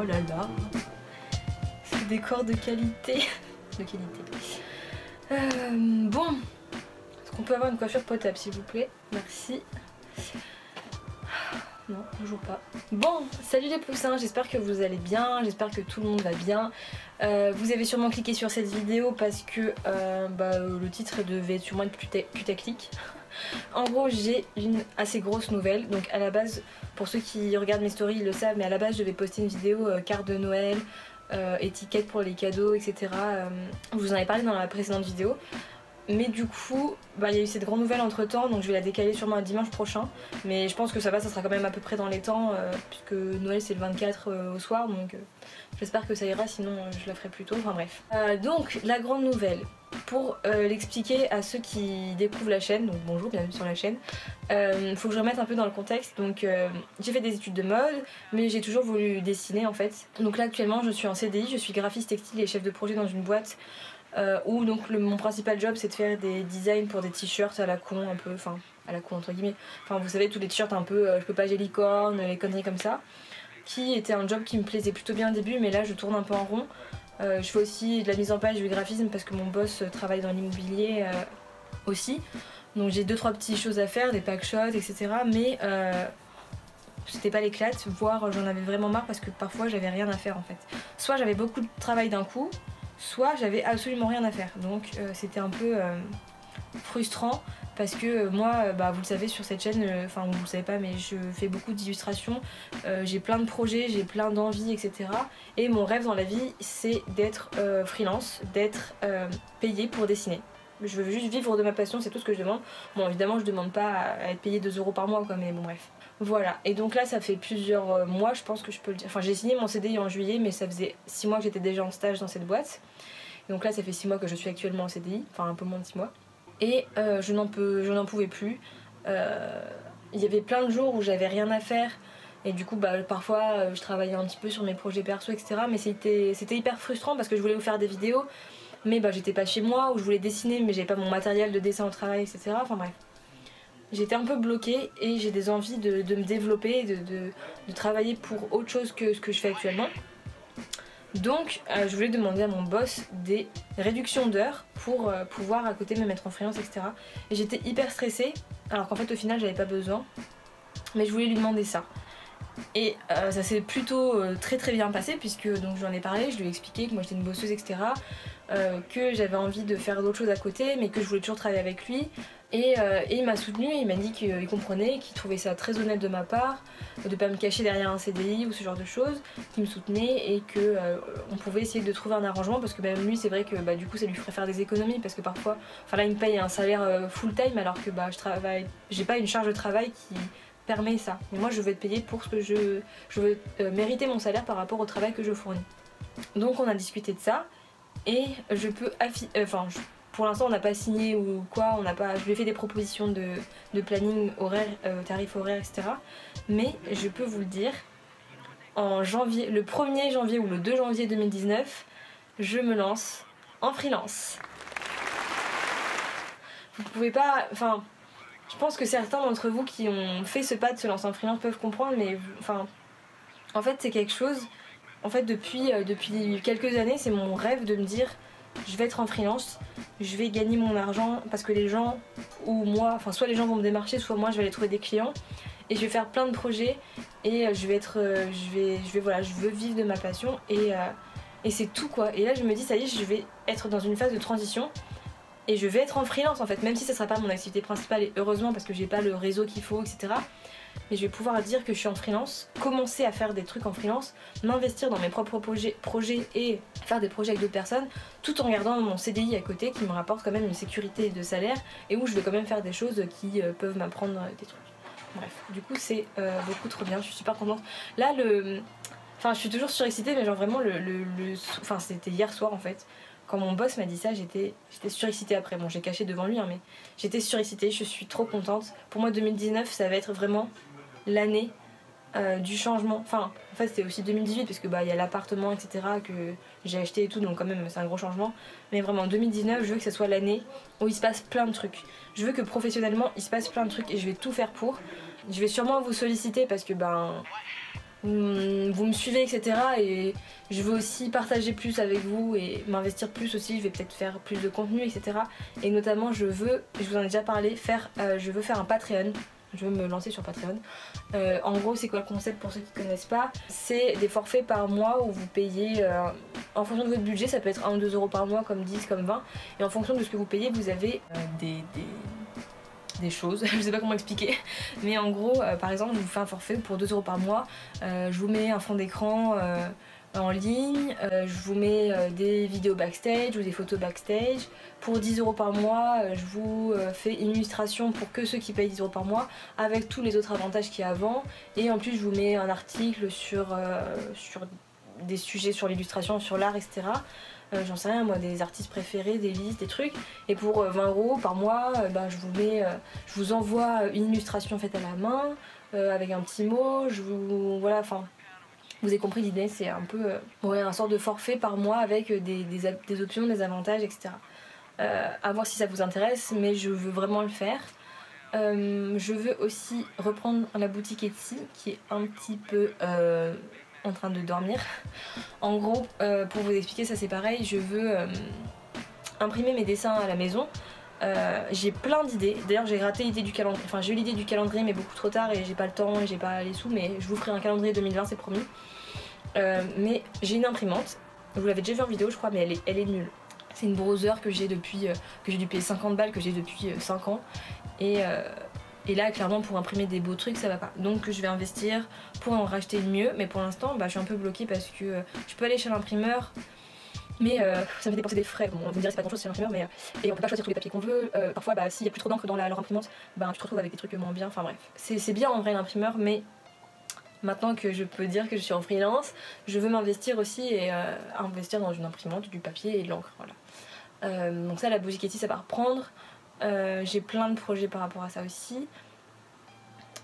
Oh là là, ce décor de qualité. De qualité. Bon, est-ce qu'on peut avoir une coiffure potable s'il vous plaît? Merci. Non, toujours pas. Bon, salut les poussins, j'espère que vous allez bien, j'espère que tout le monde va bien. Vous avez sûrement cliqué sur cette vidéo parce que le titre devait sûrement être putaclic. En gros, j'ai une assez grosse nouvelle. Donc à la base, pour ceux qui regardent mes stories, ils le savent, mais à la base, je devais poster une vidéo carte de Noël, étiquette pour les cadeaux, etc. Je vous en avais parlé dans la précédente vidéo. Mais du coup, il y a eu cette grande nouvelle entre temps, donc je vais la décaler sûrement à dimanche prochain. Mais je pense que ça sera quand même à peu près dans les temps, puisque Noël c'est le 24 au soir, donc j'espère que ça ira, sinon je la ferai plus tôt, enfin bref. Donc la grande nouvelle, pour l'expliquer à ceux qui découvrent la chaîne, donc bonjour, bienvenue sur la chaîne, faut que je remette un peu dans le contexte. Donc j'ai fait des études de mode, mais j'ai toujours voulu dessiner en fait. Donc là actuellement je suis en CDI, je suis graphiste textile et chef de projet dans une boîte. Où donc mon principal job c'est de faire des designs pour des t-shirts à la con un peu, enfin à la con entre guillemets, enfin vous savez tous les t-shirts un peu je peux pas j'ai licorne, les conneries comme ça, qui était un job qui me plaisait plutôt bien au début, mais là je tourne un peu en rond. Je fais aussi de la mise en page du graphisme parce que mon boss travaille dans l'immobilier aussi, donc j'ai 2-3 petites choses à faire, des packshots etc, mais c'était pas l'éclate, voire j'en avais vraiment marre parce que parfois j'avais rien à faire en fait. Soit j'avais beaucoup de travail d'un coup, soit j'avais absolument rien à faire, donc c'était un peu frustrant parce que moi vous le savez sur cette chaîne, enfin vous le savez pas mais je fais beaucoup d'illustrations, j'ai plein de projets, j'ai plein d'envies etc, et mon rêve dans la vie c'est d'être freelance, d'être payée pour dessiner. Je veux juste vivre de ma passion, c'est tout ce que je demande. Bon évidemment je demande pas à être payée 2 € par mois quoi, mais bon bref. Voilà, et donc là ça fait plusieurs mois, je pense que je peux le dire. Enfin j'ai signé mon CDI en juillet, mais ça faisait 6 mois que j'étais déjà en stage dans cette boîte. Donc là ça fait 6 mois que je suis actuellement en CDI, enfin un peu moins de 6 mois. Et je n'en pouvais plus. Il y avait plein de jours où j'avais rien à faire. Et du coup parfois je travaillais un petit peu sur mes projets perso etc. Mais c'était hyper frustrant parce que je voulais vous faire des vidéos. Mais j'étais pas chez moi, ou je voulais dessiner mais j'avais pas mon matériel de dessin au travail etc. Enfin bref. J'étais un peu bloquée et j'ai des envies de me développer, de travailler pour autre chose que ce que je fais actuellement. Donc je voulais demander à mon boss des réductions d'heures pour pouvoir à côté me mettre en freelance etc. Et j'étais hyper stressée alors qu'en fait au final j'avais pas besoin. Mais je voulais lui demander ça. Et ça s'est plutôt très bien passé puisque donc j'en ai parlé, je lui ai expliqué que moi j'étais une bosseuse etc. Que j'avais envie de faire d'autres choses à côté mais que je voulais toujours travailler avec lui. Et il m'a soutenu, il m'a dit qu'il comprenait, qu'il trouvait ça très honnête de ma part, de pas me cacher derrière un CDI ou ce genre de choses, qu'il me soutenait et que on pouvait essayer de trouver un arrangement parce que même lui c'est vrai que du coup ça lui ferait faire des économies parce que parfois, enfin là il me paye un salaire full time alors que j'ai pas une charge de travail qui permet ça. Mais moi je veux être payée pour ce que je veux mériter mon salaire par rapport au travail que je fournis. Donc on a discuté de ça et je peux pour l'instant on n'a pas signé ou quoi, je lui ai fait des propositions de planning horaire, tarif horaire etc. Mais je peux vous le dire, en janvier, le 1er janvier ou le 2 janvier 2019, je me lance en freelance. Vous pouvez pas, enfin je pense que certains d'entre vous qui ont fait ce pas de se lancer en freelance peuvent comprendre, mais en fait c'est quelque chose, en fait depuis quelques années c'est mon rêve de me dire je vais être en freelance, je vais gagner mon argent parce que les gens ou moi, enfin soit les gens vont me démarcher, soit moi je vais aller trouver des clients et je vais faire plein de projets et je veux vivre de ma passion et c'est tout quoi. Et là je me dis ça y est, je vais être dans une phase de transition et je vais être en freelance en fait, même si ça sera pas mon activité principale et heureusement parce que j'ai pas le réseau qu'il faut etc. Mais je vais pouvoir dire que je suis en freelance, commencer à faire des trucs en freelance, m'investir dans mes propres projets et faire des projets avec d'autres personnes, tout en gardant mon CDI à côté qui me rapporte quand même une sécurité de salaire et où je vais quand même faire des choses qui peuvent m'apprendre des trucs. Bref, du coup c'est beaucoup trop bien, je suis super contente. Là je suis toujours surexcitée mais genre vraiment c'était hier soir en fait. Quand mon boss m'a dit ça, j'étais surexcitée après. Bon, j'ai caché devant lui, hein, mais j'étais surexcitée, je suis trop contente. Pour moi, 2019, ça va être vraiment l'année du changement. Enfin, en fait, c'était aussi 2018, parce que y a l'appartement, etc., que j'ai acheté et tout, donc quand même, c'est un gros changement. Mais vraiment, 2019, je veux que ça soit l'année où il se passe plein de trucs. Je veux que professionnellement, il se passe plein de trucs et je vais tout faire pour. Je vais sûrement vous solliciter parce que, vous me suivez, etc. Et je veux aussi partager plus avec vous et m'investir plus aussi. Je vais peut-être faire plus de contenu, etc. Et notamment je vous en ai déjà parlé, je veux faire un Patreon. Je veux me lancer sur Patreon. En gros, c'est quoi le concept pour ceux qui ne connaissent pas? C'est des forfaits par mois où vous payez en fonction de votre budget. Ça peut être 1 ou 2 euros par mois, comme 10, comme 20. Et en fonction de ce que vous payez, vous avez des choses, je sais pas comment expliquer, mais en gros, par exemple, je vous fais un forfait pour 2 euros par mois, je vous mets un fond d'écran en ligne, je vous mets des vidéos backstage ou des photos backstage. Pour 10 euros par mois, je vous fais une illustration pour que ceux qui payent 10 euros par mois, avec tous les autres avantages qu'il y a avant, et en plus je vous mets un article sur des sujets sur l'illustration, sur l'art, etc. J'en sais rien moi, des artistes préférés, des listes, des trucs. Et pour 20 euros par mois, je vous envoie une illustration faite à la main, avec un petit mot, voilà, enfin, vous avez compris l'idée, c'est un peu un sort de forfait par mois avec des options, des avantages, etc. À voir si ça vous intéresse, mais je veux vraiment le faire. Je veux aussi reprendre la boutique Etsy, qui est un petit peu en train de dormir. En gros, pour vous expliquer, ça c'est pareil, je veux imprimer mes dessins à la maison. J'ai plein d'idées, d'ailleurs j'ai raté l'idée du calendrier, enfin j'ai eu l'idée du calendrier mais beaucoup trop tard et j'ai pas le temps et j'ai pas les sous, mais je vous ferai un calendrier 2020, c'est promis. Mais j'ai une imprimante, vous l'avez déjà vu en vidéo je crois, mais elle est nulle. C'est une Brother que j'ai depuis, que j'ai dû payer 50 balles, que j'ai depuis 5 ans. Et là, clairement, pour imprimer des beaux trucs, ça va pas. Donc je vais investir pour en racheter une mieux. Mais pour l'instant, je suis un peu bloquée parce que je peux aller chez l'imprimeur. Mais ça me fait dépenser des frais. Bon, vous me direz, c'est pas grand chose chez l'imprimeur, mais et on peut pas choisir tous les papiers qu'on veut. Parfois, s'il y a plus trop d'encre dans leur imprimante, tu te retrouves avec des trucs moins bien. Enfin bref, c'est bien en vrai l'imprimeur, mais maintenant que je peux dire que je suis en freelance, je veux m'investir aussi et investir dans une imprimante, du papier et de l'encre. Voilà. Donc ça, la boutique Etsy, ça va reprendre. J'ai plein de projets par rapport à ça aussi.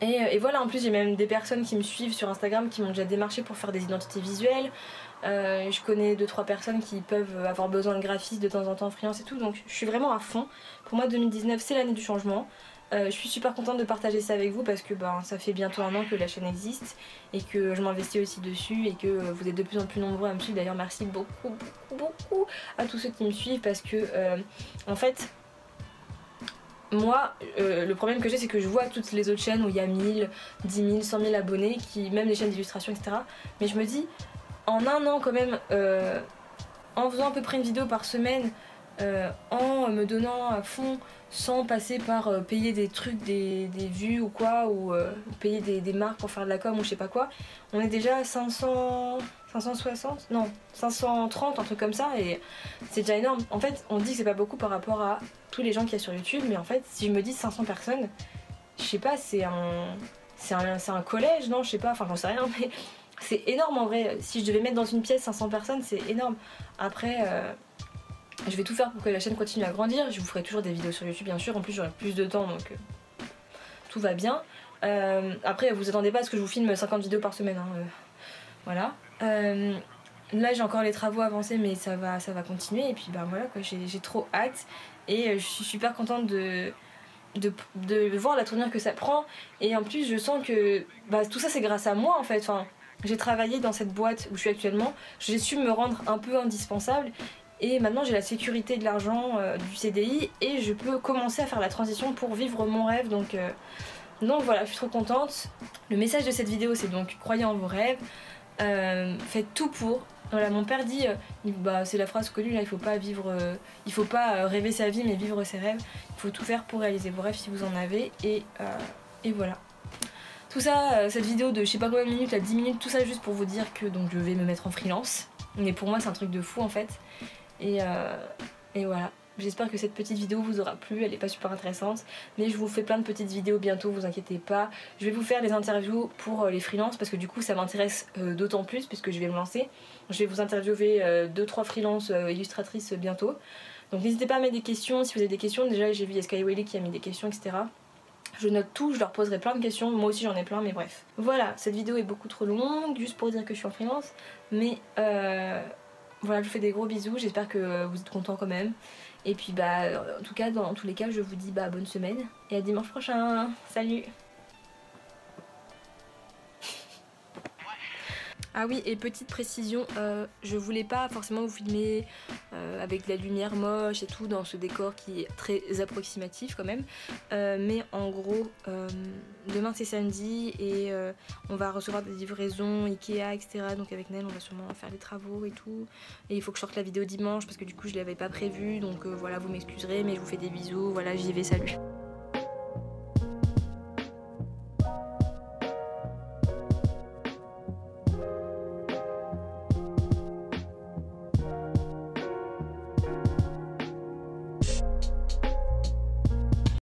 Et voilà, en plus j'ai même des personnes qui me suivent sur Instagram qui m'ont déjà démarché pour faire des identités visuelles. Je connais 2-3 personnes qui peuvent avoir besoin de graphistes de temps en temps en freelance et tout, donc je suis vraiment à fond. Pour moi 2019 c'est l'année du changement. Je suis super contente de partager ça avec vous parce que ça fait bientôt 1 an que la chaîne existe et que je m'investis aussi dessus et que vous êtes de plus en plus nombreux à me suivre. D'ailleurs merci beaucoup à tous ceux qui me suivent parce que en fait moi, le problème que j'ai, c'est que je vois toutes les autres chaînes où il y a 1000, 10 000, 100 000 abonnés, même les chaînes d'illustration, etc. Mais je me dis, en 1 an quand même, en faisant à peu près une vidéo par semaine, en me donnant à fond, sans passer par payer des trucs, des vues ou quoi, ou payer des marques pour faire de la com ou je sais pas quoi, on est déjà à 560, non, 530, un truc comme ça, et c'est déjà énorme. En fait, on dit que c'est pas beaucoup par rapport à tous les gens qu'il y a sur YouTube, mais en fait, si je me dis 500 personnes, je sais pas, c'est un collège, non, je sais pas, enfin j'en sais rien, mais c'est énorme en vrai. Si je devais mettre dans une pièce 500 personnes, c'est énorme. Après, je vais tout faire pour que la chaîne continue à grandir. Je vous ferai toujours des vidéos sur YouTube, bien sûr. En plus, j'aurai plus de temps, donc tout va bien. Après, vous attendez pas à ce que je vous filme 50 vidéos par semaine. Hein, voilà. Là, j'ai encore les travaux avancés, mais ça va continuer. Et puis, voilà, quoi. J'ai trop hâte. Et je suis super contente de voir la tournure que ça prend. Et en plus, je sens que tout ça, c'est grâce à moi, en fait. Enfin, j'ai travaillé dans cette boîte où je suis actuellement. J'ai su me rendre un peu indispensable. Et maintenant j'ai la sécurité de l'argent du CDI et je peux commencer à faire la transition pour vivre mon rêve. Donc voilà, je suis trop contente. Le message de cette vidéo c'est donc croyez en vos rêves, faites tout pour. Voilà, mon père dit, c'est la phrase connue là, il faut pas rêver sa vie mais vivre ses rêves. Il faut tout faire pour réaliser vos rêves si vous en avez et voilà. Tout ça, cette vidéo de je sais pas combien de minutes, là 10 minutes, tout ça juste pour vous dire que donc je vais me mettre en freelance. Mais pour moi c'est un truc de fou en fait. Et voilà, j'espère que cette petite vidéo vous aura plu, elle est pas super intéressante, mais je vous fais plein de petites vidéos bientôt, vous inquiétez pas. Je vais vous faire les interviews pour les freelances parce que du coup ça m'intéresse d'autant plus puisque je vais me lancer. Je vais vous interviewer 2-3 freelances illustratrices bientôt. Donc n'hésitez pas à mettre des questions, si vous avez des questions, déjà j'ai vu il y a Skyway qui a mis des questions, etc. Je note tout, je leur poserai plein de questions, moi aussi j'en ai plein, mais bref. Voilà, cette vidéo est beaucoup trop longue, juste pour dire que je suis en freelance, mais voilà, je vous fais des gros bisous, j'espère que vous êtes contents quand même. Et puis en tout cas, dans tous les cas, je vous dis bonne semaine et à dimanche prochain. Salut! Ah oui, et petite précision, je voulais pas forcément vous filmer avec de la lumière moche et tout dans ce décor qui est très approximatif quand même, mais en gros demain c'est samedi et on va recevoir des livraisons Ikea, etc. Donc avec Nel on va sûrement faire des travaux et tout, et il faut que je sorte la vidéo dimanche parce que du coup je l'avais pas prévu, donc voilà, vous m'excuserez mais je vous fais des bisous, voilà, j'y vais, salut.